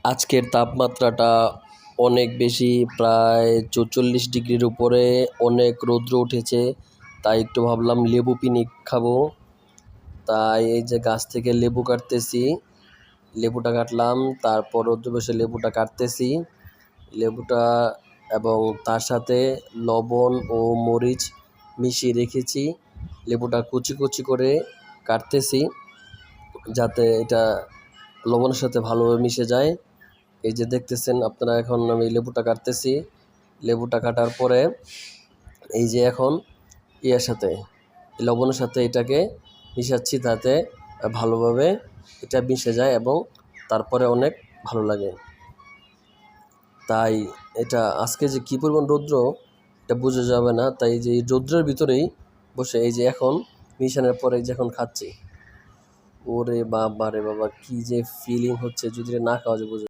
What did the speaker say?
আজকের তাপমাত্রাটা অনেক বেশি, প্রায় ৪৪ ডিগ্রির উপরে। অনেক রৌদ্র উঠেছে, তাই একটু ভাবলাম লেবু পিকনিক খাবো। তাই এই যে গাছ থেকে লেবু কাটতেছি, লেবুটা কাটলাম, তারপর রৌদ্র বসে লেবুটা কাটতেছি, লেবুটা এবং তার সাথে লবণ ও মরিচ মিশিয়ে রেখেছি। লেবুটা কুচি কুচি করে কাটতেছি যাতে এটা লবণের সাথে ভালোভাবে মিশে যায়। এই যে দেখতেছেন আপনারা, এখন আমি লেবুটা কাটতেছি। লেবুটা কাটার পরে এই যে এখন ইয়ের সাথে, লবণের সাথে এটাকে মিশাচ্ছি যাতে ভালোভাবে এটা মিশে যায় এবং তারপরে অনেক ভালো লাগে। তাই এটা আজকে যে কী পরিমাণ রৌদ্র এটা বোঝা যাবে না, তাই যে এই রৌদ্রের ভিতরেই বসে এই যে এখন মিশানোর পরে যে এখন খাচ্ছি। ওরে বাবা রে বাবা, কী যে ফিলিং হচ্ছে, যদি না খাওয়া যায় বোঝা।